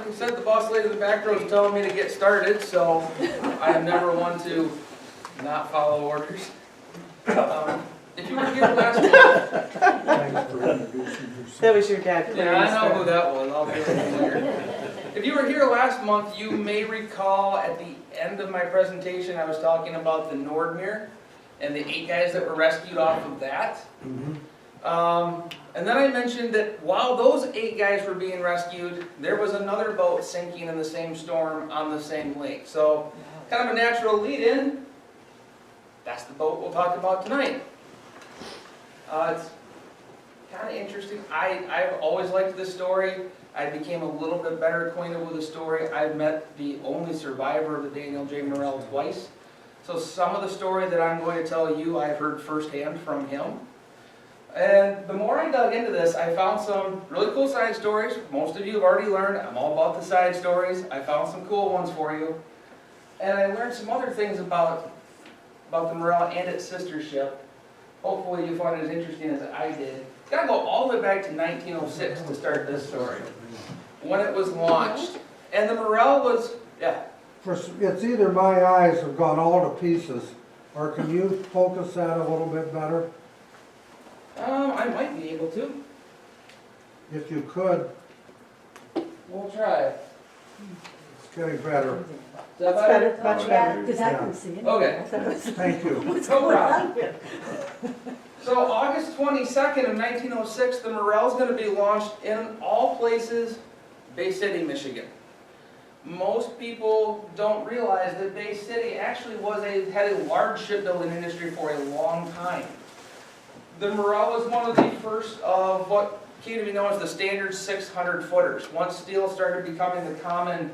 Like I said, the boss lady in the back row is telling me to get started, so I am never one to not follow orders. If you were here last month, Thanks for introducing yourself. That was your dad. yeah, I know who that was. I'll get it later. If you were here last month, you may recall at the end of my presentation, I was talking about the Nordmere and the 8 guys that were rescued off of that. And then I mentioned that while those 8 guys were being rescued, there was another boat sinking in the same storm on the same lake. So, kind of a natural lead-in. That's the boat we'll talk about tonight. It's kind of interesting. I've always liked this story. I became a little bit better acquainted with the story. I've met the only survivor of the Daniel J. Morrell twice. So some of the story that I'm going to tell you, I've heard firsthand from him. And the more I dug into this, I found some really cool side stories. Most of you have already learned I'm all about the side stories. I found some cool ones for you. And I learned some other things about the Morrell and its sister ship. Hopefully you find it as interesting as I did. Gotta go all the way back to 1906 to start this story, when it was launched. And the Morrell was, yeah. It's either my eyes have gone all to pieces, or can you focus that a little bit better? I might be able to. If you could, We'll try. it's getting better. Is that That's better, much better. Because I couldn't see it. Okay. Thank you. What's No going problem. on here? So August 22nd of 1906, the Morrell's going to be launched in all places, Bay City, Michigan. Most people don't realize that Bay City actually had a large shipbuilding industry for a long time. The Morrell was one of the first of what came to be known as the standard 600 footers. Once steel started becoming the common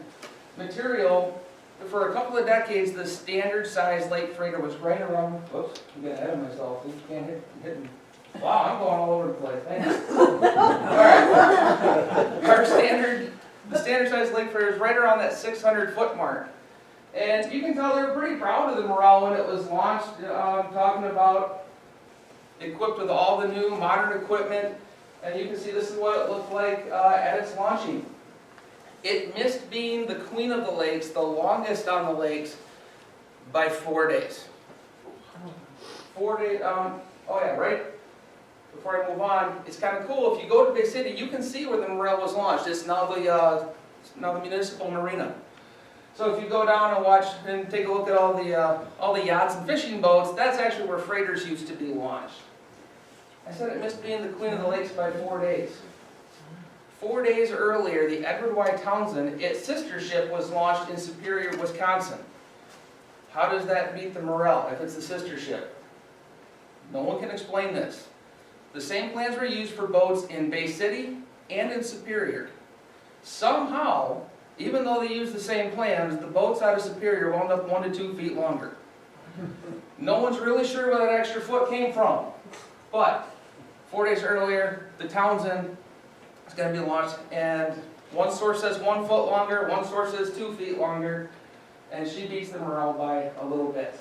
material, for a couple of decades, the standard size lake freighter was right around, whoops, I'm getting ahead of myself, you can't hit me. Wow, I'm going all over the place, thanks. All right, the standard size lake freighter is right around that 600 foot mark. And you can tell they were pretty proud of the Morrell when it was launched, talking about equipped with all the new modern equipment. And you can see this is what it looked like at its launching. It missed being the queen of the lakes, the longest on the lakes, by 4 days. 4 days, oh yeah, right before I move on, it's kind of cool. If you go to Bay City, you can see where the Morrell was launched. It's now the municipal marina. So if you go down and watch and take a look at all the yachts and fishing boats, that's actually where freighters used to be launched. I said it missed being the queen of the lakes by 4 days. 4 days earlier, the Edward Y. Townsend, its sister ship, was launched in Superior, Wisconsin. How does that beat the Morrell if it's the sister ship? No one can explain this. The same plans were used for boats in Bay City and in Superior. Somehow, even though they used the same plans, the boats out of Superior wound up 1 to 2 feet longer. No one's really sure where that extra foot came from. But 4 days earlier, the Townsend is going to be launched, and one source says 1 foot longer, one source says 2 feet longer, and she beats the Morrell by a little bit.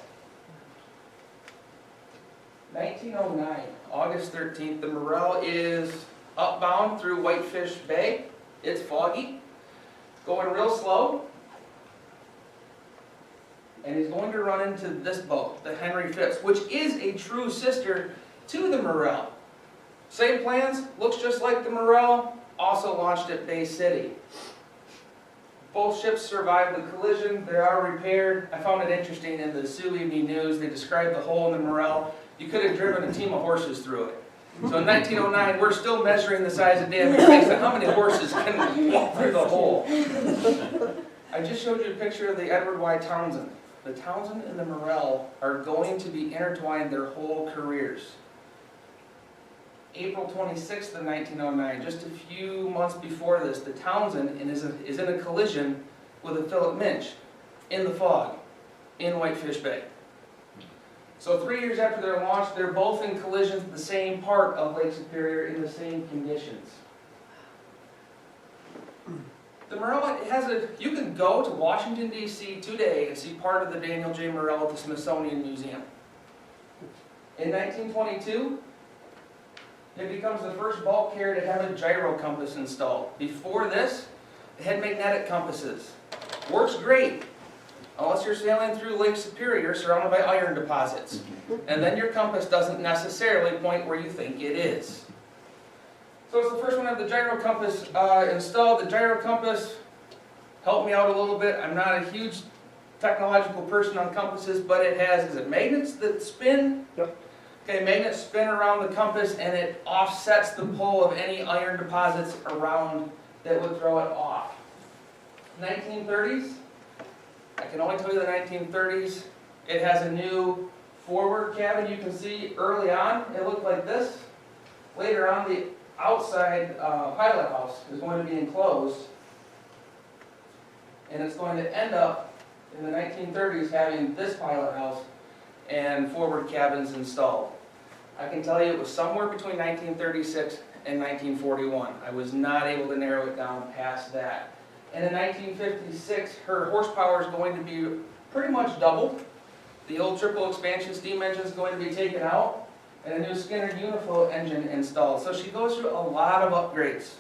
1909, August 13th, the Morrell is upbound through Whitefish Bay. It's foggy, going real slow, and he's going to run into this boat, the Henry Phipps, which is a true sister to the Morrell. Same plans, looks just like the Morrell, also launched at Bay City. Both ships survived the collision, they are repaired. I found it interesting in the Sioux Evening News, they described the hole in the Morrell. You could have driven a team of horses through it. So in 1909, we're still measuring the size of damage based on how many horses can walk through the hole. I just showed you a picture of the Edward Y. Townsend. The Townsend and the Morrell are going to be intertwined their whole careers. April 26th of 1909, just a few months before this, the Townsend is in a collision with a Philip Minch in the fog in Whitefish Bay. So 3 years after their launch, they're both in collisions at the same part of Lake Superior in the same conditions. The Morrell you can go to Washington, D.C. today and see part of the Daniel J. Morrell at the Smithsonian Museum. In 1922, it becomes the first bulk carrier to have a gyro compass installed. Before this, It had magnetic compasses. Works great, unless you're sailing through Lake Superior surrounded by iron deposits. And then your compass doesn't necessarily point where you think it is. So it's the first one to have the gyro compass installed. The gyro compass helped me out a little bit. I'm not a huge technological person on compasses, but it has, is it magnets that spin? Yep. Okay, magnets spin around the compass and it offsets the pull of any iron deposits around that would throw it off. 1930s, I can only tell you the 1930s. It has a new forward cabin. You can see early on, it looked like this. Later on, the outside pilot house is going to be enclosed. And it's going to end up in the 1930s having this pilot house and forward cabins installed. I can tell you it was somewhere between 1936 and 1941. I was not able to narrow it down past that. And in 1956, her horsepower is going to be pretty much doubled. The old triple expansion steam engine is going to be taken out and a new Skinner Uniflow engine installed. So she goes through a lot of upgrades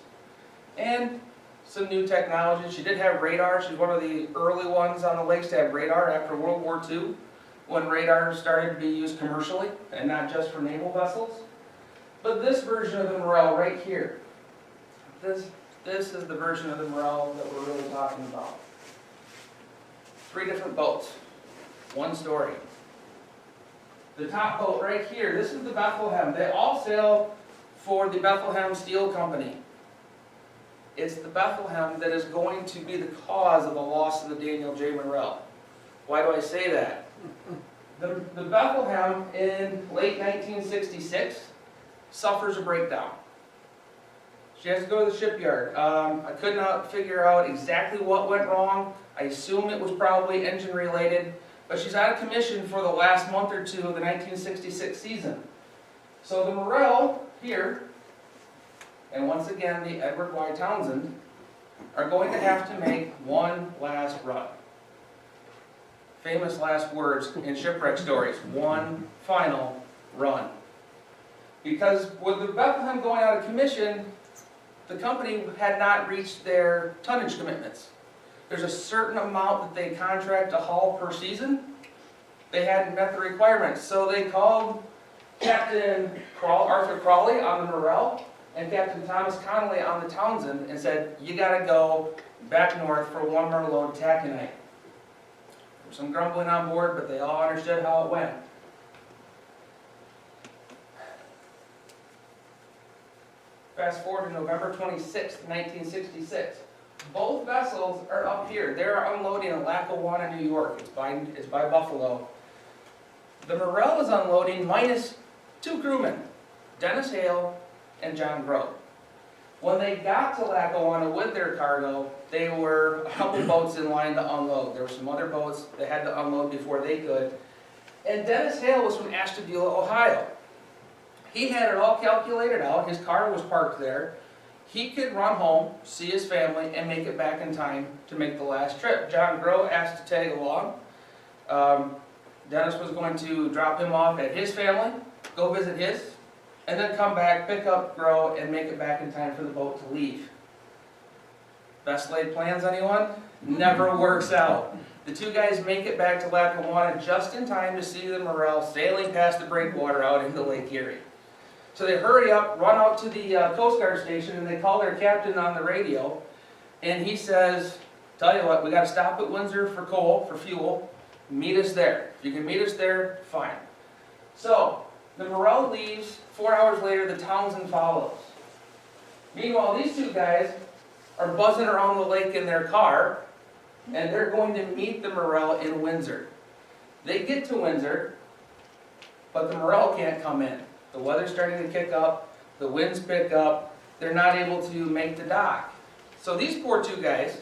and some new technology. She did have radar. She's one of the early ones on the lakes to have radar after World War II, when radar started to be used commercially and not just for naval vessels. But this version of the Morrell right here, this is the version of the Morrell that we're really talking about. 3 different boats, 1 story. The top boat right here, this is the Bethlehem. They all sail for the Bethlehem Steel Company. It's the Bethlehem that is going to be the cause of the loss of the Daniel J. Morrell. Why do I say that? The Bethlehem in late 1966 suffers a breakdown. She has to go to the shipyard. I could not figure out exactly what went wrong. I assume it was probably engine related, but she's out of commission for the last month or 2 of the 1966 season. So the Morrell here, and once again the Edward Y. Townsend, are going to have to make one last run. Famous last words in shipwreck stories, one final run. Because with the Bethlehem going out of commission, the company had not reached their tonnage commitments. There's a certain amount that they contract to haul per season. They hadn't met the requirements, so they called Captain Arthur Crawley on the Morrell and Captain Thomas Connolly on the Townsend and said, you gotta go back north for one more load of taconite. There was some grumbling on board, but they all understood how it went. Fast forward to November 26th, 1966. Both vessels are up here. They're unloading at Lackawanna, New York. It's by Buffalo. The Morrell is unloading minus 2 crewmen, Dennis Hale and John Grow. When they got to Lackawanna with their cargo, they were a couple boats in line to unload. There were some other boats that had to unload before they could. And Dennis Hale was from Ashtabula, Ohio. He had it all calculated out. His car was parked there. He could run home, see his family, and make it back in time to make the last trip. John Grow asked to tag along. Dennis was going to drop him off at his family, go visit his, and then come back, pick up Grow, and make it back in time for the boat to leave. Best laid plans, anyone? Never works out. The 2 guys make it back to Lackawanna just in time to see the Morrell sailing past the breakwater out into Lake Erie. So they hurry up, run out to the Coast Guard station, and they call their captain on the radio, and he says, tell you what, we got to stop at Windsor for coal, for fuel. Meet us there. If you can meet us there, fine. So the Morrell leaves. 4 hours later, the Townsend follows. Meanwhile, these 2 guys are buzzing around the lake in their car, and they're going to meet the Morrell in Windsor. They get to Windsor, but the Morrell can't come in. The weather's starting to kick up, the winds pick up, they're not able to make the dock. So these poor 2 guys,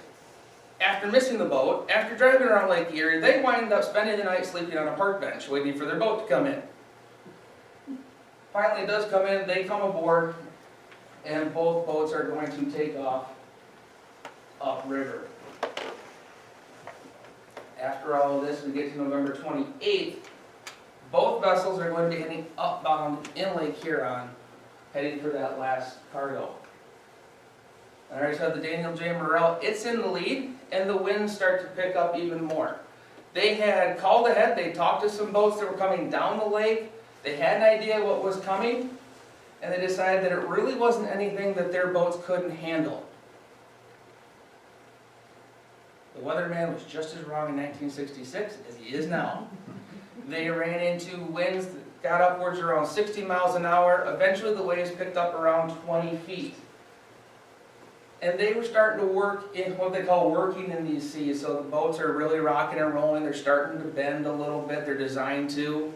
after missing the boat, after driving around Lake Erie, they wind up spending the night sleeping on a park bench, waiting for their boat to come in. Finally it does come in, they come aboard, and both boats are going to take off upriver. After all of this, we get to November 28th. Both vessels are going to be heading upbound in Lake Huron, heading for that last cargo. I already said the Daniel J. Morrell, it's in the lead, and the winds start to pick up even more. They had called ahead, they talked to some boats that were coming down the lake, they had an idea what was coming, and they decided that it really wasn't anything that their boats couldn't handle. The weatherman was just as wrong in 1966 as he is now. They ran into winds that got upwards around 60 miles an hour. Eventually the waves picked up around 20 feet. And they were starting to work in what they call working in these seas. So the boats are really rocking and rolling. They're starting to bend a little bit. They're designed to.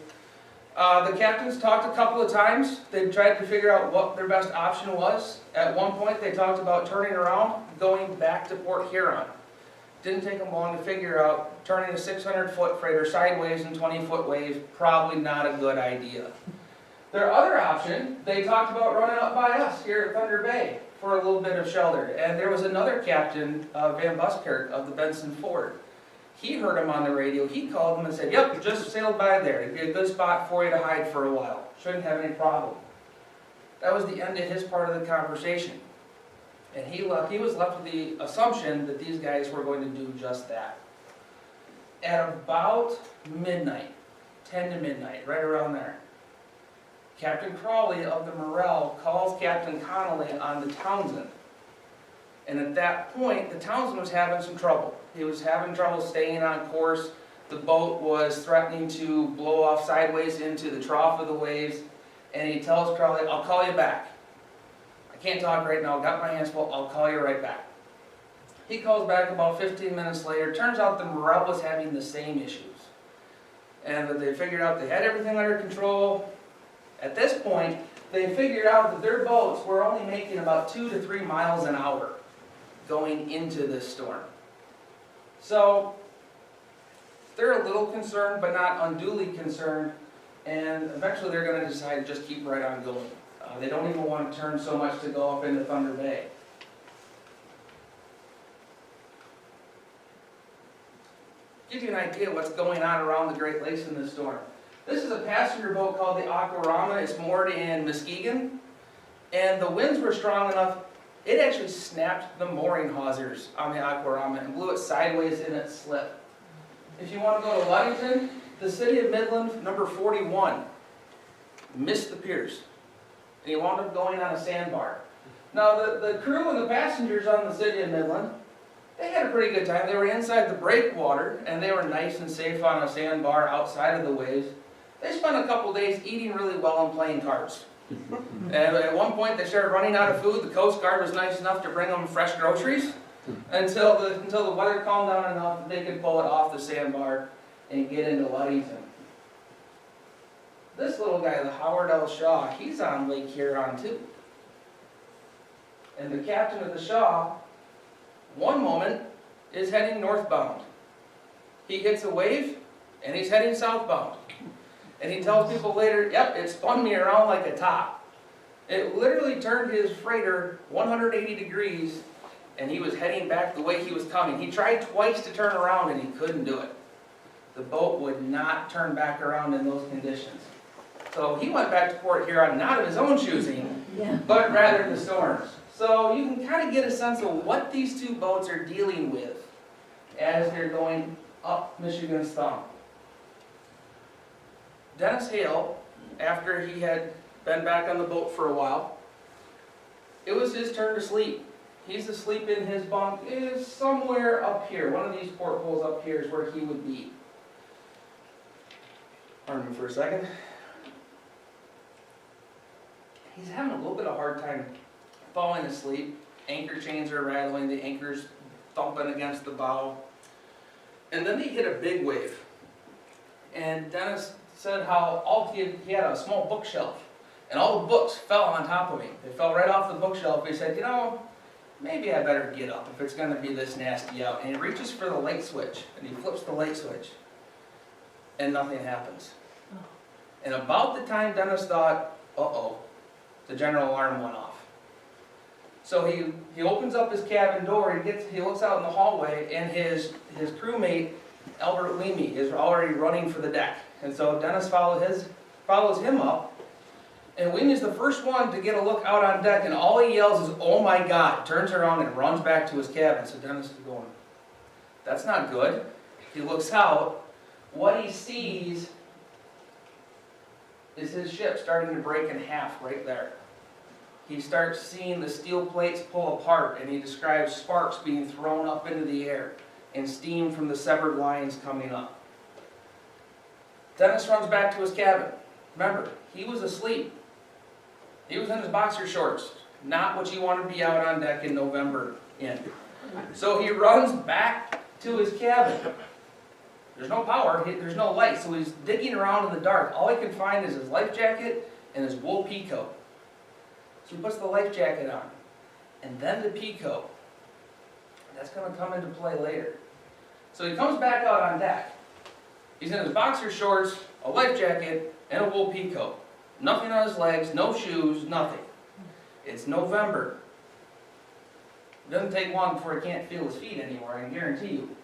The captains talked a couple of times. They tried to figure out what their best option was. At one point they talked about turning around, going back to Port Huron. Didn't take them long to figure out turning a 600-foot freighter sideways in 20-foot waves, probably not a good idea. Their other option, they talked about running up by us here at Thunder Bay for a little bit of shelter. And there was another captain, Van Buskirk of the Benson Ford. He heard them on the radio. He called them and said, yep, just sailed by there. It'd be a good spot for you to hide for a while. Shouldn't have any problem. That was the end of his part of the conversation. And he was left with the assumption that these guys were going to do just that. At about midnight, 10 to midnight, right around there, Captain Crawley of the Morrell calls Captain Connolly on the Townsend. And at that point, the Townsend was having some trouble. He was having trouble staying on course. The boat was threatening to blow off sideways into the trough of the waves. And he tells Crawley, I'll call you back. I can't talk right now, I've got my hands full, I'll call you right back. He calls back about 15 minutes later. Turns out the Morrell was having the same issues. And they figured out they had everything under control. At this point, they figured out that their boats were only making about 2 to 3 miles an hour going into this storm. So they're a little concerned, but not unduly concerned. And eventually they're going to decide to just keep right on going. They don't even want to turn so much to go up into Thunder Bay. Give you an idea of what's going on around the Great Lakes in this storm. This is a passenger boat called the Aquarama. It's moored in Muskegon. And the winds were strong enough, it actually snapped the mooring hawsers on the Aquarama and blew it sideways in its slip. If you want to go to Ludington, the city of Midland, number 41, missed the piers. And he wound up going on a sandbar. Now, the crew and the passengers on the city of Midland, they had a pretty good time. They were inside the breakwater, and they were nice and safe on a sandbar outside of the waves. They spent a couple days eating really well and playing cards. And at one point, they started running out of food. The Coast Guard was nice enough to bring them fresh groceries until the weather calmed down enough that they could pull it off the sandbar and get into Ludington. This little guy, the Howard L. Shaw, he's on Lake Huron too. And the captain of the Shaw, one moment, is heading northbound. He hits a wave, and he's heading southbound. And he tells people later, yep, it spun me around like a top. It literally turned his freighter 180 degrees, and he was heading back the way he was coming. He tried twice to turn around, and he couldn't do it. The boat would not turn back around in those conditions. So he went back to Port Huron, not of his own choosing, but rather the storms. So you can kind of get a sense of what these two boats are dealing with as they're going up Michigan's Thumb. Dennis Hale, after he had been back on the boat for a while, it was his turn to sleep. He's asleep in his bunk. It is somewhere up here. One of these portholes up here is where he would be. Pardon me for a second. He's having a little bit of a hard time falling asleep. Anchor chains are rattling, the anchor's thumping against the bow. And then he hit a big wave. And Dennis said how he had a small bookshelf, and all the books fell on top of him. They fell right off the bookshelf. He said, you know, maybe I better get up if it's going to be this nasty out. And he reaches for the light switch, and he flips the light switch, and nothing happens. And about the time Dennis thought, uh-oh, the general alarm went off. So he opens up his cabin door, he looks out in the hallway, and his crewmate, Albert Leamy, is already running for the deck. And so Dennis follows him up, And Wing is the first one to get a look out on deck, and all he yells is, "Oh my God," turns around and runs back to his cabin. So Dennis is going, that's not good. He looks out. What he sees is his ship starting to break in half right there. He starts seeing the steel plates pull apart, and he describes sparks being thrown up into the air and steam from the severed lines coming up. Dennis runs back to his cabin. Remember, he was asleep. He was in his boxer shorts, not what you want to be out on deck in November in. So he runs back to his cabin. There's no power, there's no light, so he's digging around in the dark. All he can find is his life jacket and his wool pea coat. So he puts the life jacket on, and then the pea coat. That's going to come into play later. So he comes back out on deck. He's in his boxer shorts, a life jacket, and a wool pea coat. Nothing on his legs, no shoes, nothing. It's November. It doesn't take long before he can't feel his feet anymore, I can guarantee you.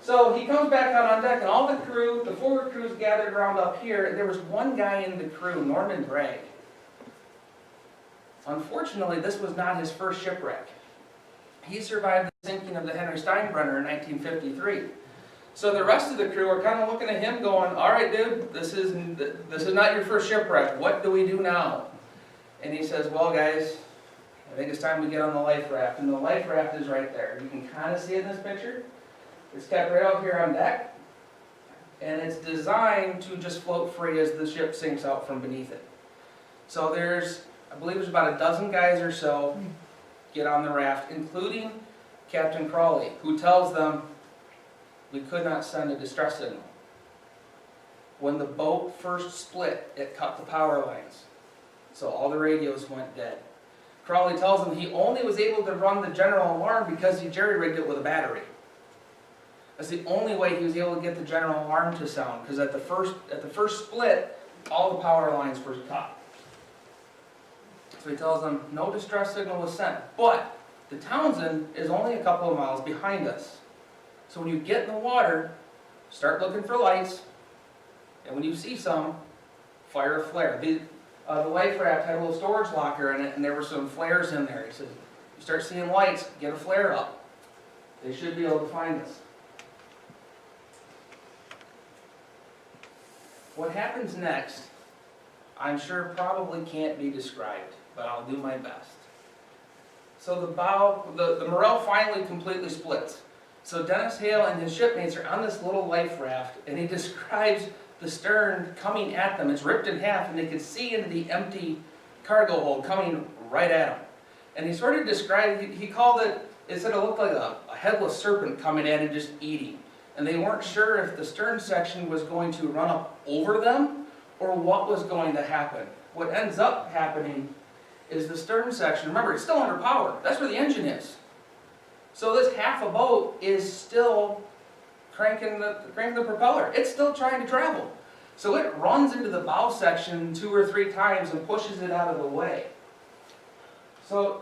So he comes back out on deck, and all the crew, the forward crew's gathered around up here, and there was one guy in the crew, Norman Bragg. Unfortunately, this was not his first shipwreck. He survived the sinking of the Henry Steinbrenner in 1953. So the rest of the crew are kind of looking at him going, all right, dude, this is not your first shipwreck. What do we do now? And he says, well, guys, I think it's time we get on the life raft. And the life raft is right there. You can kind of see it in this picture. It's kept right out here on deck. And it's designed to just float free as the ship sinks out from beneath it. So I believe there's about a dozen guys or so get on the raft, including Captain Crawley, who tells them, we could not send a distress signal. When the boat first split, it cut the power lines. So all the radios went dead. Crawley tells them he only was able to run the general alarm because he jerry-rigged it with a battery. That's the only way he was able to get the general alarm to sound, because at the first split, all the power lines were cut. So he tells them no distress signal was sent, but the Townsend is only a couple of miles behind us. So when you get in the water, start looking for lights, and when you see some, fire a flare. The life raft had a little storage locker in it, and there were some flares in there. He says, you start seeing lights, get a flare up. They should be able to find us. What happens next, I'm sure probably can't be described, but I'll do my best. So the Morrell finally completely splits. So Dennis Hale and his shipmates are on this little life raft, and he describes the stern coming at them. It's ripped in half, and they can see into the empty cargo hold coming right at them. And he sort of described, he called it, it said it looked like a headless serpent coming in and just eating. And they weren't sure if the stern section was going to run up over them or what was going to happen. What ends up happening is the stern section, remember, it's still under power. That's where the engine is. So this half a boat is still cranking the propeller. It's still trying to travel. So it runs into the bow section 2 or 3 times and pushes it out of the way. So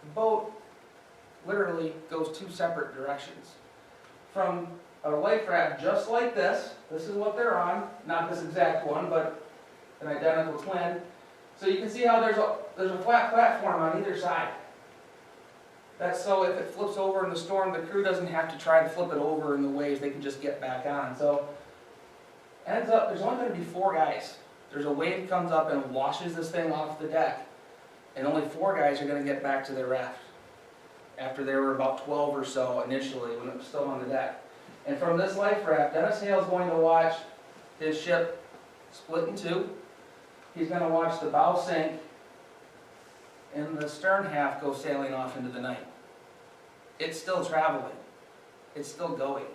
the boat literally goes 2 separate directions. From a life raft just like this is what they're on, not this exact one, but an identical twin. So you can see how there's a flat platform on either side. That's so if it flips over in the storm, the crew doesn't have to try to flip it over in the waves, they can just get back on. So ends up, there's only going to be 4 guys. There's a wave comes up and washes this thing off the deck, and only 4 guys are going to get back to their raft, after there were about 12 or so initially when it was still on the deck. And from this life raft, Dennis Hale is going to watch his ship split in 2. He's going to watch the bow sink and the stern half go sailing off into the night. It's still traveling. It's still going.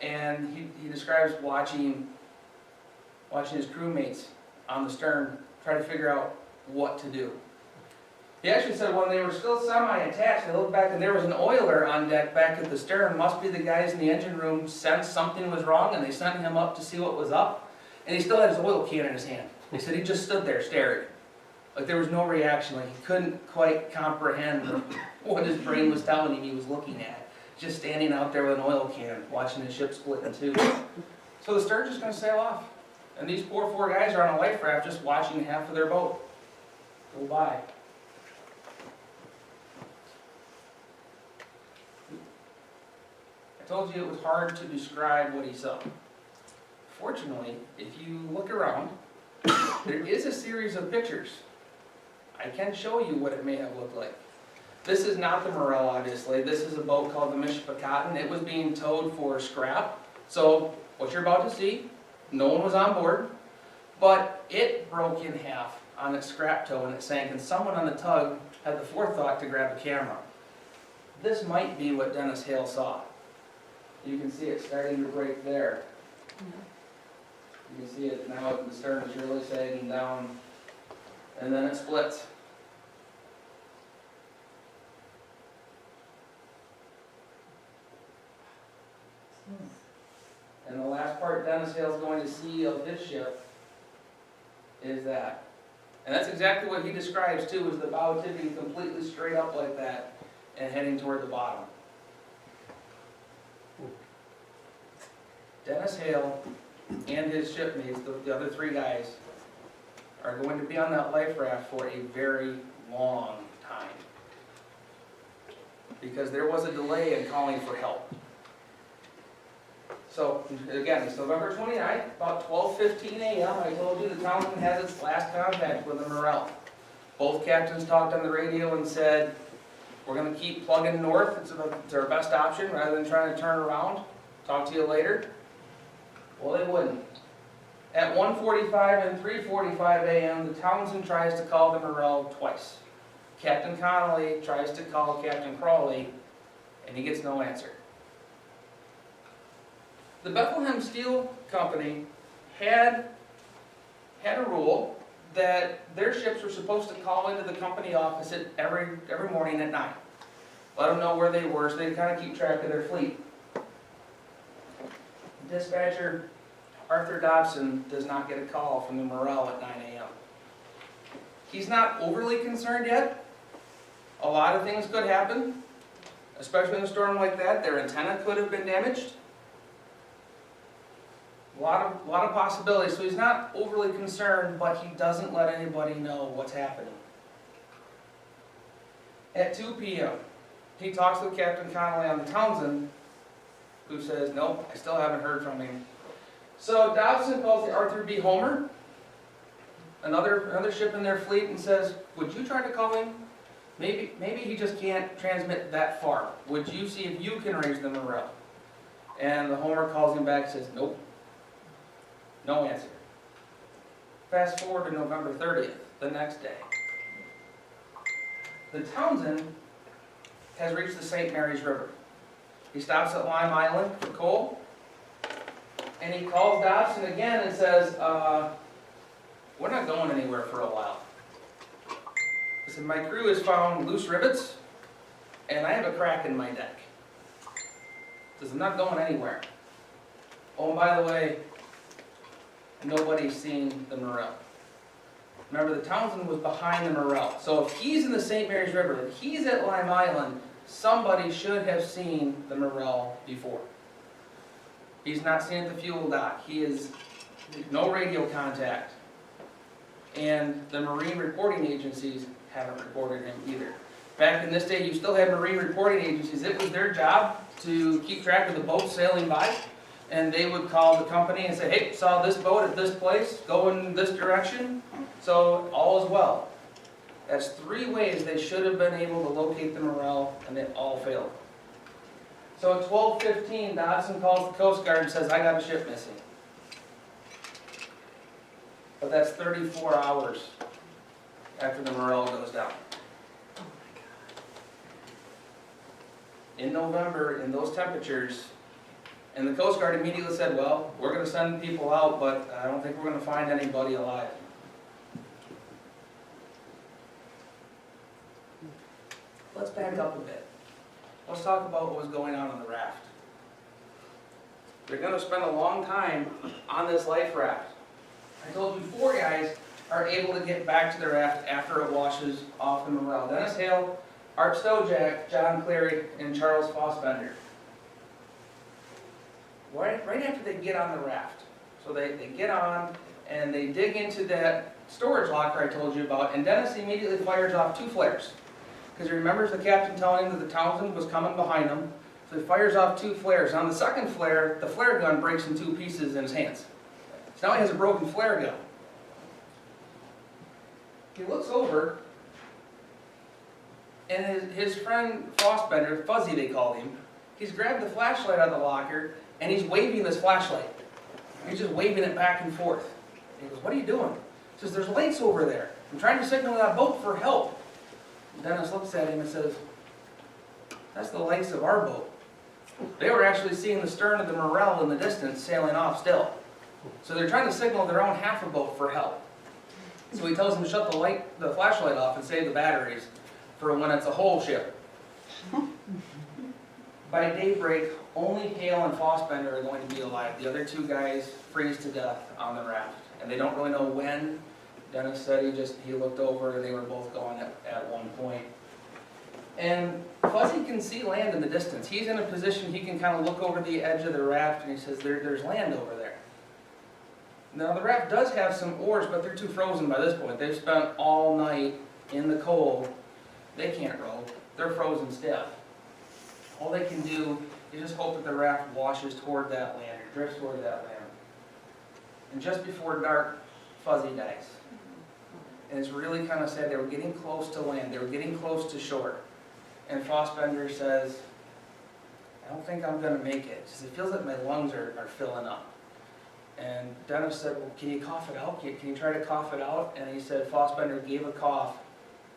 And he describes watching his crewmates on the stern try to figure out what to do. He actually said when they were still semi-attached, they looked back and there was an oiler on deck back at the stern. Must be the guys in the engine room sensed something was wrong and they sent him up to see what was up. And he still had his oil can in his hand. They said he just stood there staring. Like there was no reaction, like he couldn't quite comprehend what his brain was telling him he was looking at. Just standing out there with an oil can, watching his ship split in 2. So the stern's just going to sail off. And these poor four guys are on a life raft just watching half of their boat go by. I told you it was hard to describe what he saw. Fortunately, if you look around, there is a series of pictures. I can show you what it may have looked like. This is not the Morrell, obviously. This is a boat called the Michipicoten. It was being towed for scrap. So what you're about to see, no one was on board, but it broke in half on its scrap tow and it sank, and someone on the tug had the forethought to grab a camera. This might be what Dennis Hale saw. You can see it starting to break there. You can see it now, the stern is really sagging down, and then it splits. And the last part Dennis Hale's going to see of his ship is that. And that's exactly what he describes too, is the bow tipping completely straight up like that and heading toward the bottom. Dennis Hale and his shipmates, the other three guys, are going to be on that life raft for a very long time. Because there was a delay in calling for help. So, again, it's November 29th, about 12:15 a.m. I told you the Townsend has its last contact with the Morrell. Both captains talked on the radio and said, we're going to keep plugging north, it's our best option, rather than trying to turn around. Talk to you later. Well, they wouldn't. At 1:45 and 3:45 a.m., the Townsend tries to call the Morrell twice. Captain Connolly tries to call Captain Crawley, and he gets no answer. The Bethlehem Steel Company had a rule that their ships were supposed to call into the company office every morning at 9. Let them know where they were so they kind of keep track of their fleet. Dispatcher Arthur Dobson does not get a call from the Morrell at 9 a.m. He's not overly concerned yet. A lot of things could happen, especially in a storm like that. Their antenna could have been damaged. A lot of possibilities, so he's not overly concerned, but he doesn't let anybody know what's happening. At 2 p.m., he talks with Captain Connolly on the Townsend, who says, nope, I still haven't heard from him. So Dobson calls the Arthur B. Homer, another ship in their fleet, and says, would you try to call him? Maybe he just can't transmit that far. Would you see if you can raise the Morrell? And the Homer calls him back and says, nope. No answer. Fast forward to November 30th, the next day. The Townsend has reached the St. Mary's River. He stops at Lime Island for coal, and he calls Dobson again and says, we're not going anywhere for a while. He said, my crew has found loose rivets, and I have a crack in my deck. He says, I'm not going anywhere. Oh, and by the way, nobody's seen the Morrell. Remember, the Townsend was behind the Morrell. So if he's in the St. Mary's River, if he's at Lime Island, somebody should have seen the Morrell before. He's not seen at the fuel dock. He is no radio contact. And the marine reporting agencies haven't reported him either. Back in this day, you still had marine reporting agencies. It was their job to keep track of the boats sailing by. And they would call the company and say, hey, saw this boat at this place, go in this direction, so all is well. That's 3 ways they should have been able to locate the Morrell, and they all failed. So at 12:15, Dobson calls the Coast Guard and says, I got a ship missing. But that's 34 hours after the Morrell goes down. In November, in those temperatures, and the Coast Guard immediately said, well, we're going to send people out, but I don't think we're going to find anybody alive. Let's back up a bit. Let's talk about what was going on the raft. They're going to spend a long time on this life raft. I told you 4 guys are able to get back to the raft after it washes off the Morrell. Dennis Hale, Art Stojak, John Cleary, and Charles Fossbender. Right after they get on the raft. So they get on, and they dig into that storage locker I told you about, and Dennis immediately fires off 2 flares. Because he remembers the captain telling him that the Townsend was coming behind him, so he fires off 2 flares. On the second flare, the flare gun breaks in 2 pieces in his hands. So now he has a broken flare gun. He looks over, and his friend Fossbender, Fuzzy they called him, he's grabbed the flashlight out of the locker, and he's waving this flashlight. He's just waving it back and forth. And he goes, "What are you doing?" He says, "There's lights over there. I'm trying to signal that boat for help." And Dennis looks at him and says, "That's the lights of our boat." They were actually seeing the stern of the Morrell in the distance sailing off still. So they're trying to signal their own half a boat for help. So he tells them to shut the flashlight off and save the batteries for when it's a whole ship. By daybreak, only Hale and Fossbender are going to be alive. The other 2 guys freeze to death on the raft. And they don't really know when. Dennis said he looked over and they were both gone at one point. And Fuzzy can see land in the distance. He's in a position he can kind of look over the edge of the raft and he says, there's land over there. Now the raft does have some oars, but they're too frozen by this point. They've spent all night in the cold. They can't row. They're frozen stiff. All they can do is just hope that the raft washes toward that land or drifts toward that land. And just before dark, Fuzzy dies. And it's really kind of sad. They were getting close to land. They were getting close to shore. And Fossbender says, "I don't think I'm going to make it. It feels like my lungs are filling up." And Dennis said, "Well, can you cough it out? Can you try to cough it out?" And he said Fossbender gave a cough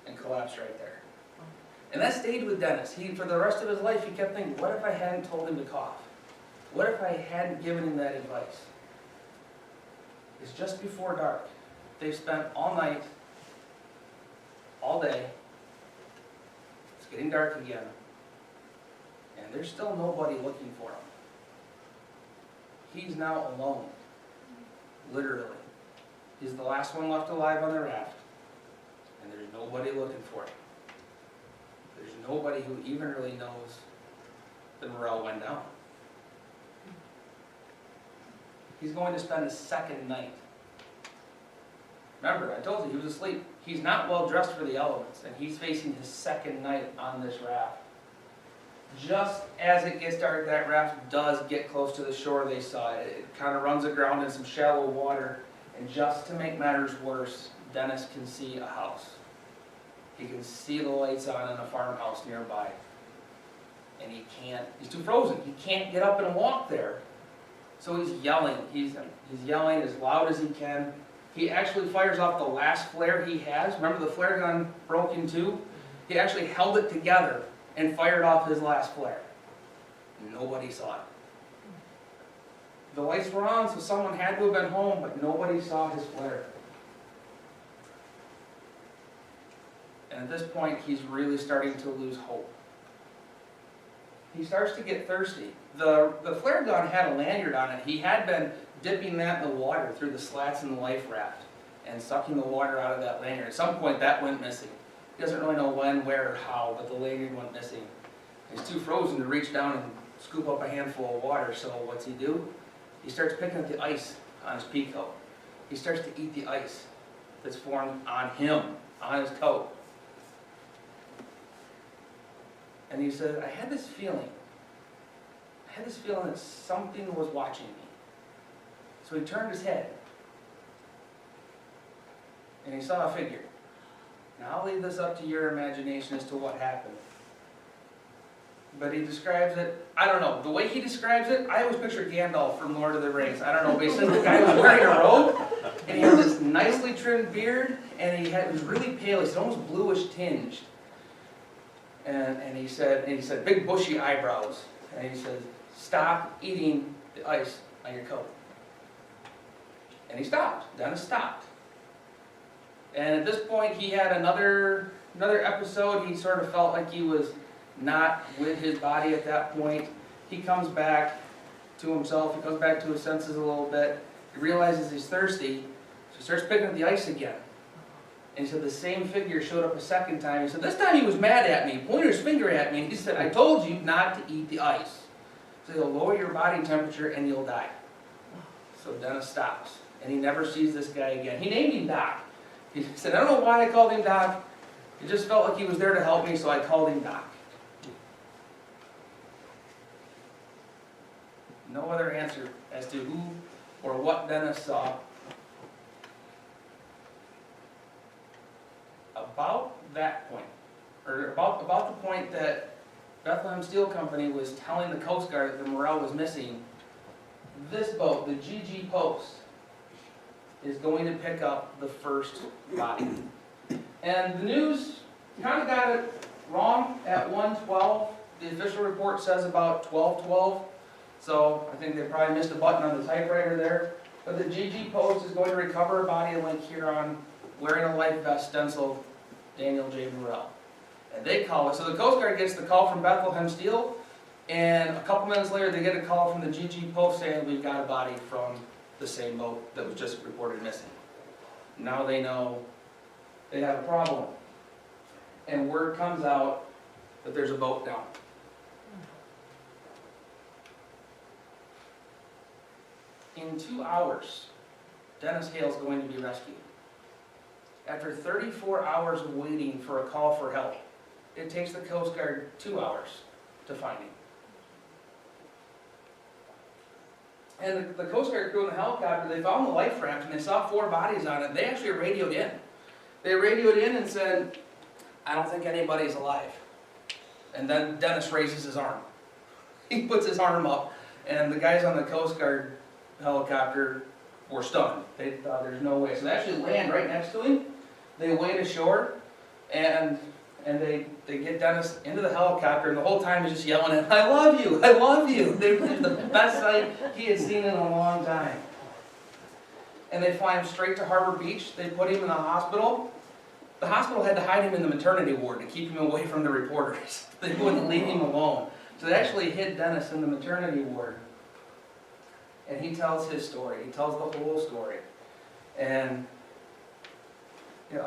and collapsed right there. And that stayed with Dennis. For the rest of his life, he kept thinking, what if I hadn't told him to cough? What if I hadn't given him that advice? It's just before dark. They've spent all night, all day. It's getting dark again. And there's still nobody looking for him. He's now alone. Literally. He's the last one left alive on the raft. And there's nobody looking for him. There's nobody who even really knows that Morrell went down. He's going to spend his second night. Remember, I told you he was asleep. He's not well dressed for the elements, and he's facing his second night on this raft. Just as it gets dark, that raft does get close to the shore. They saw it. It kind of runs aground in some shallow water. And just to make matters worse, Dennis can see a house. He can see the lights on in a farmhouse nearby. And he's too frozen. He can't get up and walk there. So he's yelling. He's yelling as loud as he can. He actually fires off the last flare he has. Remember the flare gun broke in 2? He actually held it together and fired off his last flare. Nobody saw it. The lights were on, so someone had to have been home, but nobody saw his flare. And at this point, he's really starting to lose hope. He starts to get thirsty. The flare gun had a lanyard on it. He had been dipping that in the water through the slats in the life raft and sucking the water out of that lanyard. At some point, that went missing. He doesn't really know when, where, or how, but the lanyard went missing. He's too frozen to reach down and scoop up a handful of water, so what's he do? He starts picking up the ice on his pea coat. He starts to eat the ice that's formed on him, on his coat. And he said, I had this feeling that something was watching me. So he turned his head, and he saw a figure. Now I'll leave this up to your imagination as to what happened. But he describes it, I don't know, the way he describes it, I always picture Gandalf from Lord of the Rings. I don't know, but he said the guy was wearing a robe, and he had this nicely trimmed beard, and it was really pale, he said almost bluish tinged. And he said big bushy eyebrows, and he said, stop eating the ice on your coat. And he stopped. Dennis stopped. And at this point, he had another episode. He sort of felt like he was not with his body at that point. He comes back to himself. He comes back to his senses a little bit. He realizes he's thirsty, so he starts picking up the ice again. And he said the same figure showed up a second time. He said, this time he was mad at me, pointed his finger at me, and he said, I told you not to eat the ice. So you'll lower your body temperature and you'll die. So Dennis stops. and he never sees this guy again. He named him Doc. He said, I don't know why I called him Doc. It just felt like he was there to help me, so I called him Doc. No other answer as to who or what Dennis saw. About that point, or about the point that Bethlehem Steel Company was telling the Coast Guard that the Morrell was missing, this boat, the GG Post, is going to pick up the first body. And the news kind of got it wrong at 1:12. The official report says about 12:12. So I think they probably missed a button on the typewriter there. But the GG Post is going to recover a body in Lake Huron wearing a life vest stenciled Daniel J. Morrell. And they call it. So the Coast Guard gets the call from Bethlehem Steel, and a couple minutes later they get a call from the GG Post saying we've got a body from the same boat that was just reported missing. Now they know they have a problem. And word comes out that there's a boat down. In 2 hours, Dennis Hale's going to be rescued. After 34 hours of waiting for a call for help, it takes the Coast Guard 2 hours to find him. And the Coast Guard crew in the helicopter, they found the life raft and they saw 4 bodies on it. They actually radioed in. They radioed in and said, I don't think anybody's alive. And then Dennis raises his arm. He puts his arm up, and the guys on the Coast Guard helicopter were stunned. They thought there's no way. So they actually land right next to him. They wade ashore, and they get Dennis into the helicopter, and the whole time he's just yelling at him, I love you, I love you. It was the best sight he had seen in a long time. And they fly him straight to Harbor Beach. They put him in the hospital. The hospital had to hide him in the maternity ward to keep him away from the reporters. They wouldn't leave him alone. So they actually hid Dennis in the maternity ward. And he tells his story. He tells the whole story. And he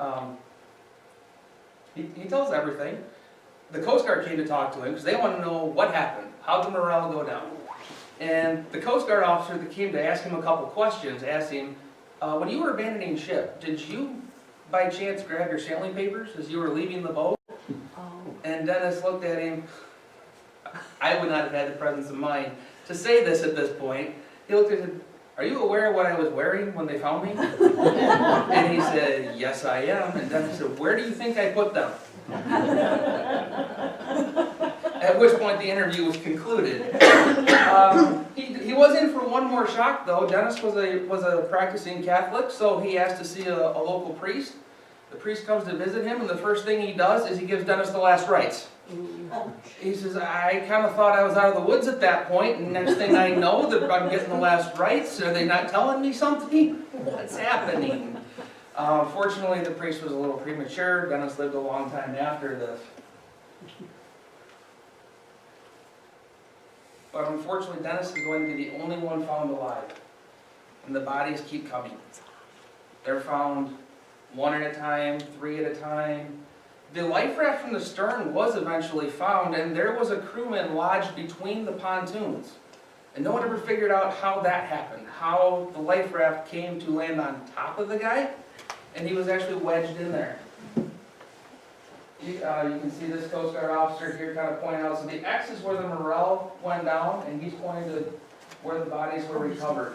tells everything. The Coast Guard came to talk to him because they want to know what happened. How did the Morrell go down? And the Coast Guard officer that came to ask him a couple questions asked him, when you were abandoning ship, did you by chance grab your sailing papers as you were leaving the boat? And Dennis looked at him. I would not have had the presence of mind to say this at this point. He looked at him, are you aware of what I was wearing when they found me? And he said, yes, I am. And Dennis said, where do you think I put them? At which point the interview was concluded. He was in for one more shock, though. Dennis was a practicing Catholic, so he asked to see a local priest. The priest comes to visit him, and the first thing he does is he gives Dennis the last rites. He says, I kind of thought I was out of the woods at that point, and next thing I know that I'm getting the last rites. Are they not telling me something? What's happening? Fortunately, the priest was a little premature. Dennis lived a long time after this. But unfortunately, Dennis is going to be the only one found alive. And the bodies keep coming. They're found 1 at a time, 3 at a time. The life raft from the stern was eventually found, and there was a crewman lodged between the pontoons. And no one ever figured out how that happened, how the life raft came to land on top of the guy, and he was actually wedged in there. You can see this Coast Guard officer here kind of pointing out, so the X is where the Morrell went down, and he's pointing to where the bodies were recovered.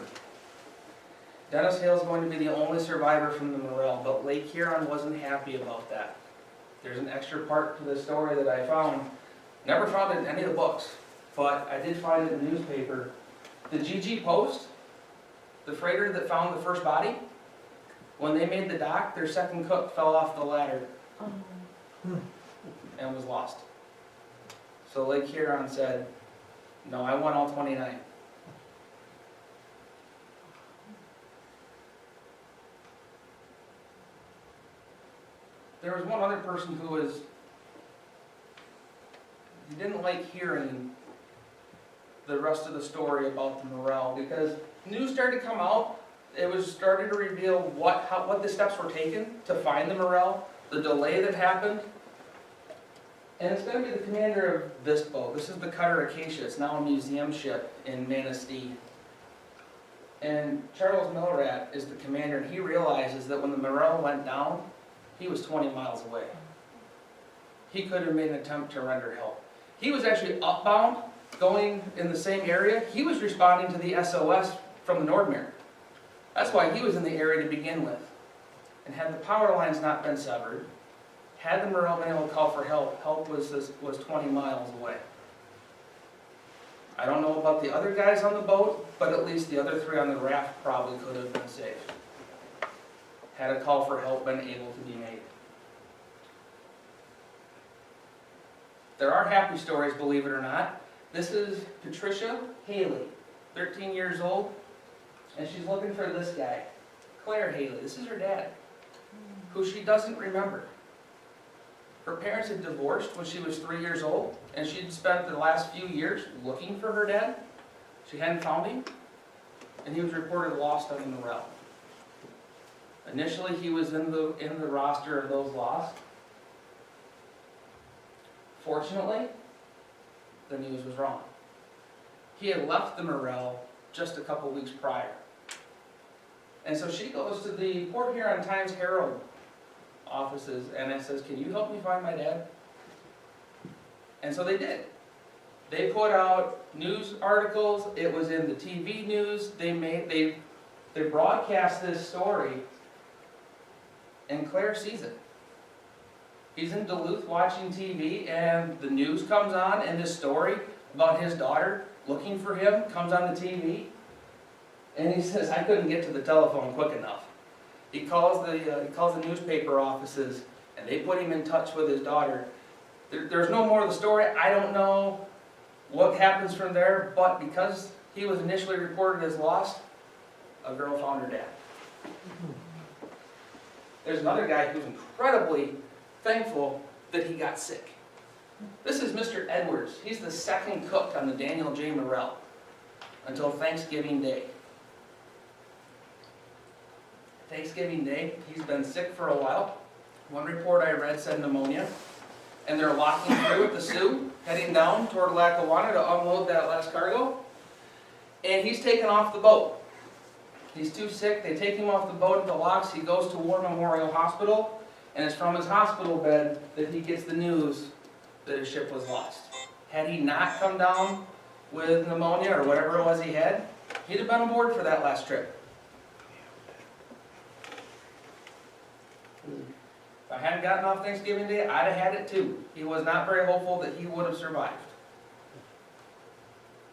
Dennis Hale is going to be the only survivor from the Morrell, but Lake Huron wasn't happy about that. There's an extra part to the story that I found. Never found it in any of the books, but I did find it in the newspaper. The GG Post, the freighter that found the first body, when they made the dock, their second cook fell off the ladder and was lost. So Lake Huron said, no, I want all 29. There was one other person who didn't like hearing the rest of the story about the Morrell, because news started to come out. It was starting to reveal what the steps were taken to find the Morrell, the delay that happened. And it's going to be the commander of this boat. This is the cutter Acacia. It's now a museum ship in Manistee. And Charles Milrat is the commander, and he realizes that when the Morrell went down, he was 20 miles away. He could have made an attempt to render help. He was actually upbound, going in the same area. He was responding to the SOS from the Nordmere. That's why he was in the area to begin with. And had the power lines not been severed, had the Morrell been able to call for help, help was 20 miles away. I don't know about the other guys on the boat, but at least the other 3 on the raft probably could have been saved. Had a call for help been able to be made. There are happy stories, believe it or not. This is Patricia Haley, 13 years old, and she's looking for this guy, Claire Haley. This is her dad, who she doesn't remember. Her parents had divorced when she was 3 years old, and she'd spent the last few years looking for her dad. She hadn't found him, and he was reported lost on the Morrell. Initially, he was in the roster of those lost. Fortunately, the news was wrong. He had left the Morrell just a couple weeks prior. And so she goes to the Port Huron Times-Herald offices and it says, "Can you help me find my dad?" And so they did. They put out news articles. It was in the TV news. They broadcast this story, and Claire sees it. He's in Duluth watching TV, and the news comes on, and this story about his daughter looking for him comes on the TV. And he says, "I couldn't get to the telephone quick enough." He calls the newspaper offices, and they put him in touch with his daughter. There's no more of the story. I don't know what happens from there, but because he was initially reported as lost, a girl found her dad. There's another guy who's incredibly thankful that he got sick. This is Mr. Edwards. He's the second cook on the Daniel J. Morrell until Thanksgiving Day. Thanksgiving Day, he's been sick for a while. One report I read said pneumonia, and they're locking through at the Sioux, heading down toward Lackawanna to unload that last cargo, and he's taken off the boat. He's too sick. They take him off the boat at the locks. He goes to War Memorial Hospital, and it's from his hospital bed that he gets the news that his ship was lost. Had he not come down with pneumonia or whatever it was he had, he'd have been aboard for that last trip. If I hadn't gotten off Thanksgiving Day, I'd have had it too. He was not very hopeful that he would have survived.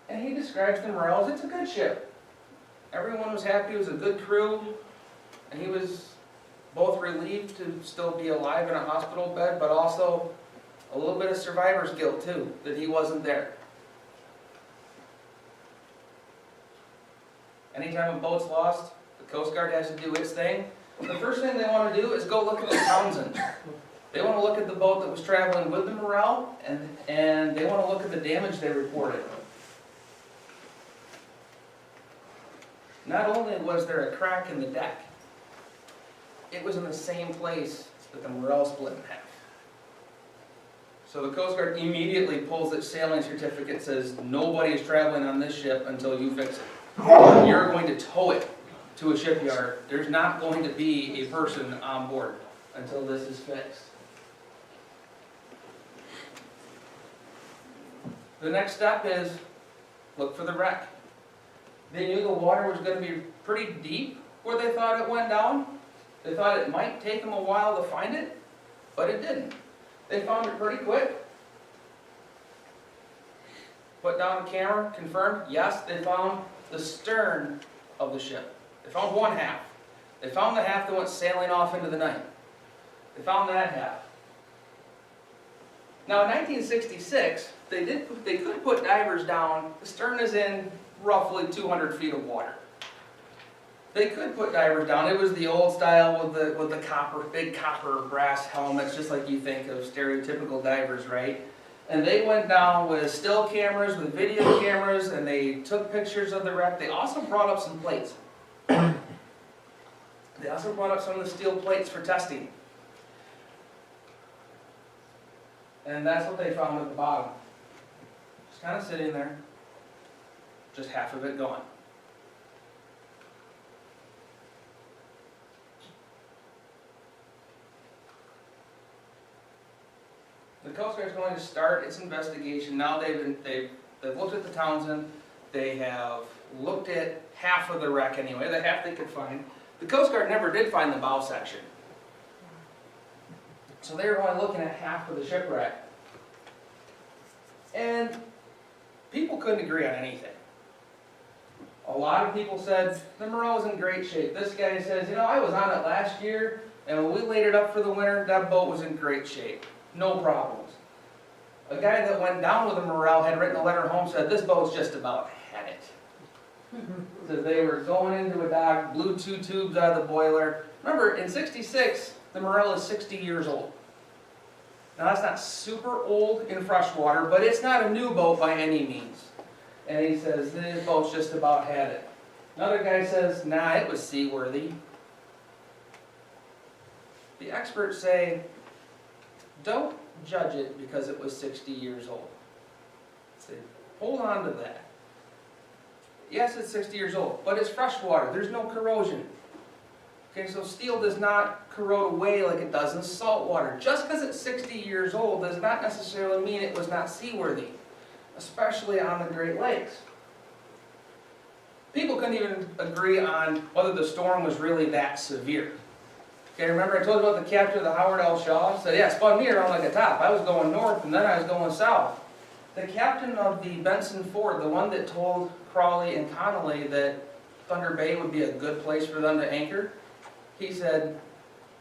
And he describes the Morrell as it's a good ship. Everyone was happy, it was a good crew, and he was both relieved to still be alive in a hospital bed, but also a little bit of survivor's guilt too, that he wasn't there. Anytime a boat's lost, the Coast Guard has to do its thing. The first thing they want to do is go look at the Townsend. They want to look at the boat that was traveling with the Morrell, and they want to look at the damage they reported. Not only was there a crack in the deck, it was in the same place that the Morrell split in half. So the Coast Guard immediately pulls its sailing certificate, says nobody is traveling on this ship until you fix it. You're going to tow it to a shipyard. There's not going to be a person on board until this is fixed. The next step is look for the wreck. They knew the water was going to be pretty deep where they thought it went down. They thought it might take them a while to find it, but it didn't. They found it pretty quick. Put down the camera, confirmed, yes, they found the stern of the ship. They found one half. They found the half that went sailing off into the night. They found that half. Now in 1966, they could put divers down. The stern is in roughly 200 feet of water. They could put divers down. It was the old style with the big copper brass helmets, just like you think of stereotypical divers, right? And they went down with still cameras, with video cameras, and they took pictures of the wreck. They also brought up some plates. They also brought up some of the steel plates for testing. And that's what they found at the bottom. Just kind of sitting there, just half of it gone. The Coast Guard's going to start its investigation. Now they've looked at the Townsend. They have looked at half of the wreck anyway, the half they could find. The Coast Guard never did find the bow section. So they were only looking at half of the shipwreck. And people couldn't agree on anything. A lot of people said, the Morrell was in great shape. This guy says, I was on it last year, and when we laid it up for the winter, that boat was in great shape. No problems. A guy that went down with the Morrell had written a letter home, said, this boat's just about had it. So they were going into a dock, blew 2 tubes out of the boiler. Remember, in '66, the Morrell is 60 years old. Now that's not super old in freshwater, but it's not a new boat by any means. And he says, this boat's just about had it. Another guy says, nah, it was seaworthy. The experts say, don't judge it because it was 60 years old. Say, hold on to that. Yes, it's 60 years old, but it's freshwater. There's no corrosion. Okay, so steel does not corrode away like it does in salt water. Just because it's 60 years old does not necessarily mean it was not seaworthy, especially on the Great Lakes. People couldn't even agree on whether the storm was really that severe. Okay, remember I told you about the captain of the Howard L. Shaw? Said, yeah, it spun me around like a top. I was going north and then I was going south. The captain of the Benson Ford, the one that told Crawley and Connolly that Thunder Bay would be a good place for them to anchor, he said,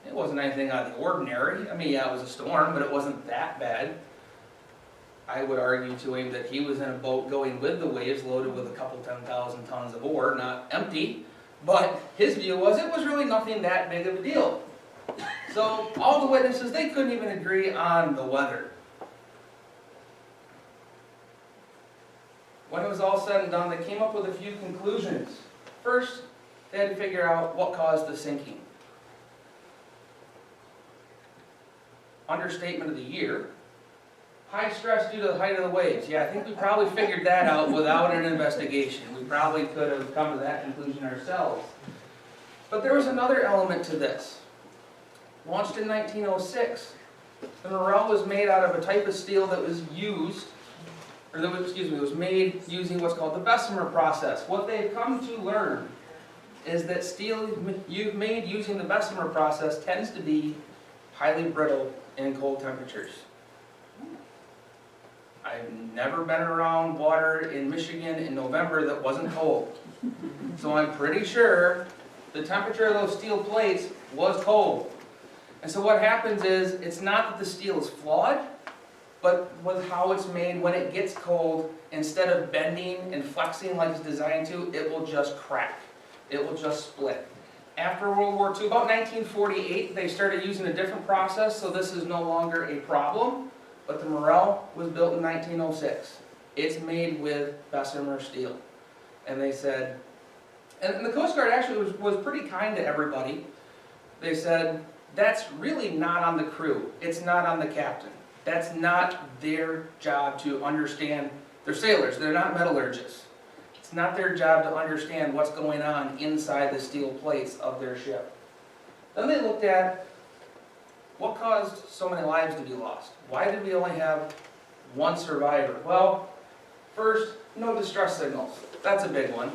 it wasn't anything out of the ordinary. I mean, yeah, it was a storm, but it wasn't that bad. I would argue to him that he was in a boat going with the waves, loaded with a couple 10,000 tons of ore, not empty. But his view was it was really nothing that big of a deal. So all the witnesses, they couldn't even agree on the weather. When it was all said and done, they came up with a few conclusions. First, they had to figure out what caused the sinking. Understatement of the year. High stress due to the height of the waves. Yeah, I think we probably figured that out without an investigation. We probably could have come to that conclusion ourselves. But there was another element to this. Launched in 1906, the Morrell was made out of a type of steel that was used, or that was, was made using what's called the Bessemer process. What they've come to learn is that steel you've made using the Bessemer process tends to be highly brittle in cold temperatures. I've never been around water in Michigan in November that wasn't cold. So I'm pretty sure the temperature of those steel plates was cold. And so what happens is, it's not that the steel is flawed, but with how it's made, when it gets cold, instead of bending and flexing like it's designed to, it will just crack. It will just split. After World War II, about 1948, they started using a different process, so this is no longer a problem. But the Morrell was built in 1906. It's made with Bessemer steel. And they said, and the Coast Guard actually was pretty kind to everybody. They said, that's really not on the crew. It's not on the captain. That's not their job to understand. They're sailors, they're not metallurgists. It's not their job to understand what's going on inside the steel plates of their ship. Then they looked at what caused so many lives to be lost. Why did we only have one survivor? Well, first, no distress signals. That's a big one.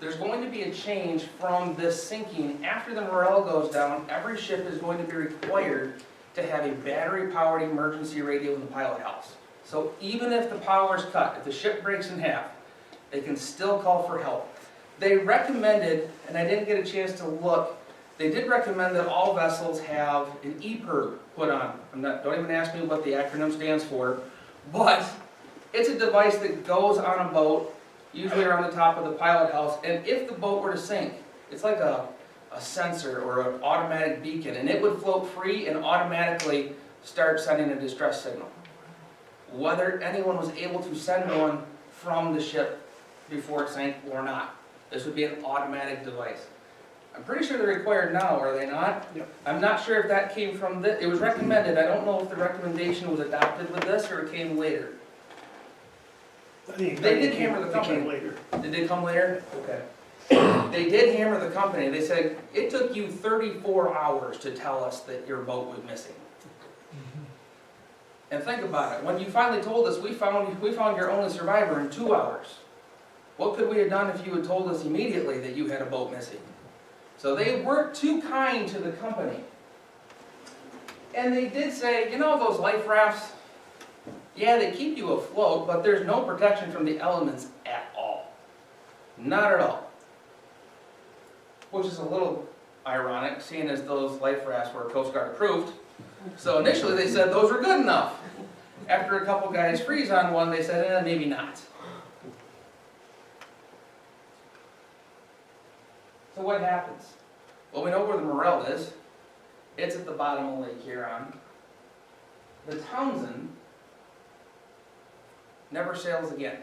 There's going to be a change from this sinking. After the Morrell goes down, every ship is going to be required to have a battery-powered emergency radio in the pilot house. So even if the power is cut, if the ship breaks in half, they can still call for help. They recommended, and I didn't get a chance to look, they did recommend that all vessels have an EPIRB put on. Don't even ask me what the acronym stands for, but it's a device that goes on a boat, usually around the top of the pilot house, and if the boat were to sink, it's like a sensor or an automatic beacon, and it would float free and automatically start sending a distress signal. Whether anyone was able to send one from the ship before it sank or not. This would be an automatic device. I'm pretty sure they're required now, are they not? Yep. I'm not sure if that came from this. It was recommended. I don't know if the recommendation was adopted with this or it came later. They did hammer the company. They came later. Did they come later? Okay. They did hammer the company. They said, it took you 34 hours to tell us that your boat was missing. And think about it, when you finally told us, we found your only survivor in 2 hours. What could we have done if you had told us immediately that you had a boat missing? So they weren't too kind to the company. And they did say, you know those life rafts? Yeah, they keep you afloat, but there's no protection from the elements at all. Not at all. Which is a little ironic, seeing as those life rafts were Coast Guard approved. So initially they said those were good enough. After a couple guys freeze on one, they said, maybe not. So what happens? Well, we know where the Morrell is. It's at the bottom of Lake Huron. The Townsend never sails again.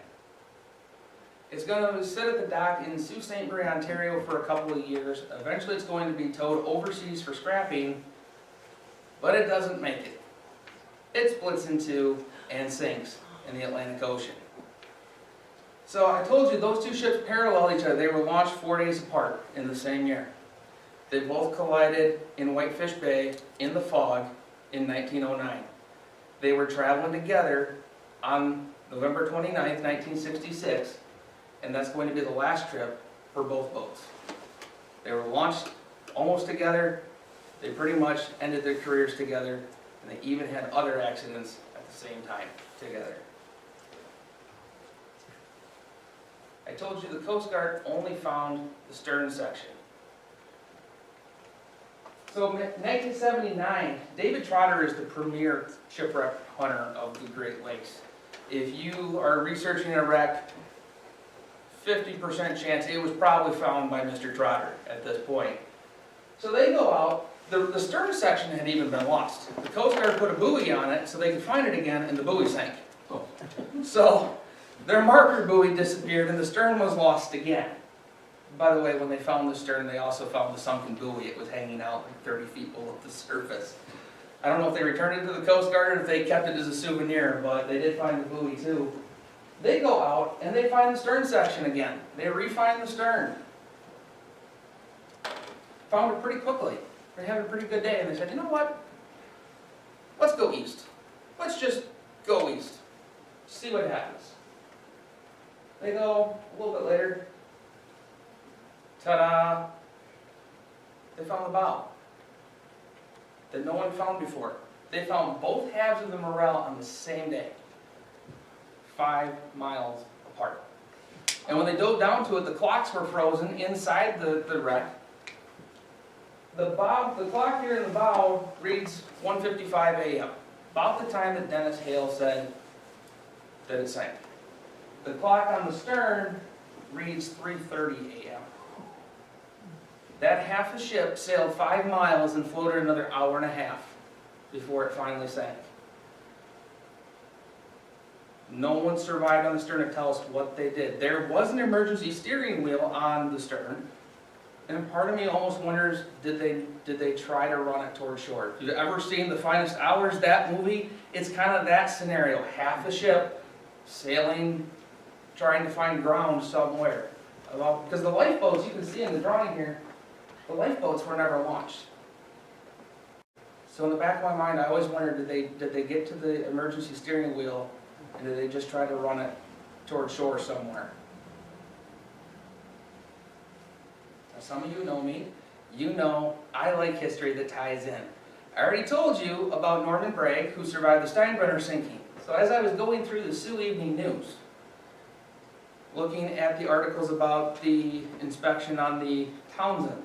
It's going to sit at the dock in Sault Ste. Marie, Ontario for a couple of years. Eventually it's going to be towed overseas for scrapping, but it doesn't make it. It splits in two and sinks in the Atlantic Ocean. So I told you those two ships parallel each other. They were launched 4 days apart in the same year. They both collided in Whitefish Bay in the fog in 1909. They were traveling together on November 29th, 1966, and that's going to be the last trip for both boats. They were launched almost together. They pretty much ended their careers together, and they even had other accidents at the same time together. I told you the Coast Guard only found the stern section. So in 1979, David Trotter is the premier shipwreck hunter of the Great Lakes. If you are researching a wreck, 50% chance it was probably found by Mr. Trotter at this point. So they go out, the stern section had even been lost. The Coast Guard put a buoy on it so they could find it again, and the buoy sank. So their marker buoy disappeared and the stern was lost again. By the way, when they found the stern, they also found the sunken buoy. It was hanging out like 30 feet below the surface. I don't know if they returned it to the Coast Guard or if they kept it as a souvenir, but they did find the buoy too. They go out and they find the stern section again. They refine the stern. Found it pretty quickly. They had a pretty good day and they said, you know what? Let's go east. Let's just go east. See what happens. They go a little bit later. Ta-da! They found the bow that no one found before. They found both halves of the Morrell on the same day, 5 miles apart. And when they dove down to it, the clocks were frozen inside the wreck. The clock here in the bow reads 1:55 a.m., about the time that Dennis Hale said that it sank. The clock on the stern reads 3:30 a.m. That half the ship sailed 5 miles and floated another hour and a half before it finally sank. No one survived on the stern to tell us what they did. There was an emergency steering wheel on the stern, and part of me almost wonders, did they try to run it toward shore? If you've ever seen The Finest Hours, that movie, it's kind of that scenario. Half the ship sailing, trying to find ground somewhere. Because the lifeboats, you can see in the drawing here, the lifeboats were never launched. So in the back of my mind, I always wondered, did they get to the emergency steering wheel, and did they just try to run it toward shore somewhere? Now, some of you know me. You know I like history that ties in. I already told you about Norman Bragg, who survived the Steinbrenner sinking. So as I was going through the Sioux Evening News, looking at the articles about the inspection on the Townsend,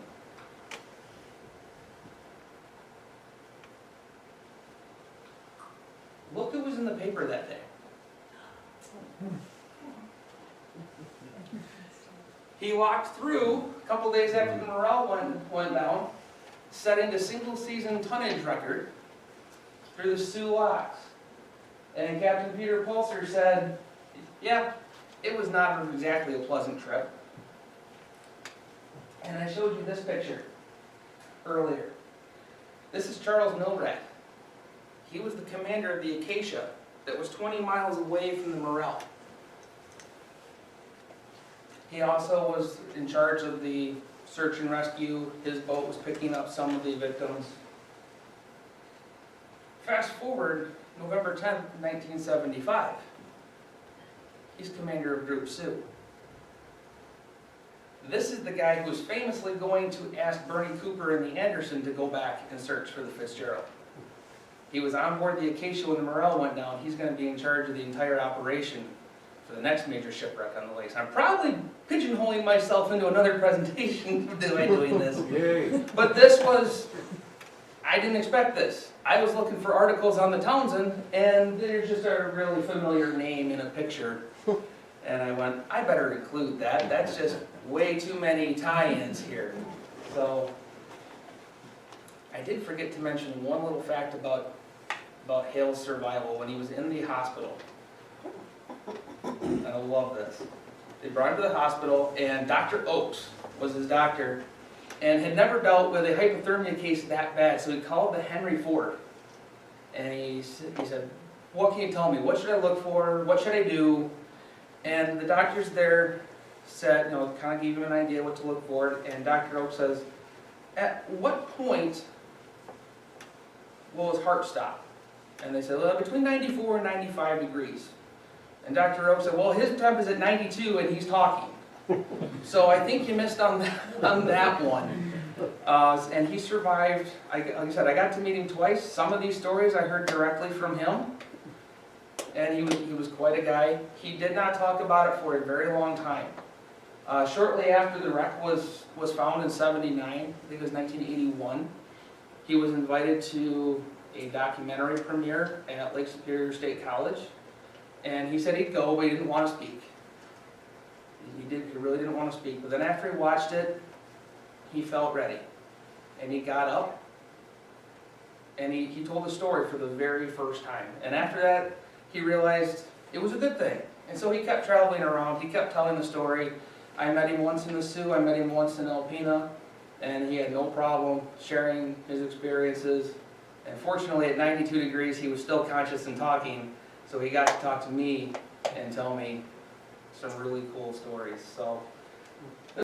look who was in the paper that day. He walked through, a couple days after the Morrell went down, setting a single-season tonnage record through the Sioux locks. And Captain Peter Pulser said, yeah, it was not exactly a pleasant trip. And I showed you this picture earlier. This is Charles Milrat. He was the commander of the Acacia that was 20 miles away from the Morrell. He also was in charge of the search and rescue. His boat was picking up some of the victims. Fast forward November 10th, 1975. He's commander of Group Sioux. This is the guy who was famously going to ask Bernie Cooper and the Anderson to go back and search for the Fitzgerald. He was on board the Acacia when the Morrell went down. He's going to be in charge of the entire operation for the next major shipwreck on the lakes. I'm probably pigeonholing myself into another presentation by doing this. Yay. But this was, I didn't expect this. I was looking for articles on the Townsend, and there's just a really familiar name in a picture. And I went, I better include that. That's just way too many tie-ins here. So, I did forget to mention one little fact about Hale's survival when he was in the hospital. And I love this. They brought him to the hospital, and Dr. Oakes was his doctor, and had never dealt with a hypothermia case that bad, so he called the Henry Ford. And he said, what can you tell me? What should I look for? What should I do? And the doctors there said, kind of gave him an idea what to look for, and Dr. Oakes says, at what point will his heart stop? And they said, well, between 94 and 95 degrees. And Dr. Oakes said, well, his temp is at 92 and he's talking. So I think you missed on that one. And he survived. Like I said, I got to meet him twice. Some of these stories I heard directly from him. And he was quite a guy. He did not talk about it for a very long time. Shortly after the wreck was found in '79, I think it was 1981, he was invited to a documentary premiere at Lake Superior State College. And he said he'd go, but he didn't want to speak. He really didn't want to speak. But then after he watched it, he felt ready. And he got up, and he told the story for the very first time. And after that, he realized it was a good thing. And so he kept traveling around, he kept telling the story. I met him once in the Sioux, I met him once in Alpena, and he had no problem sharing his experiences. And fortunately, at 92 degrees, he was still conscious and talking, so he got to talk to me and tell me some really cool stories. So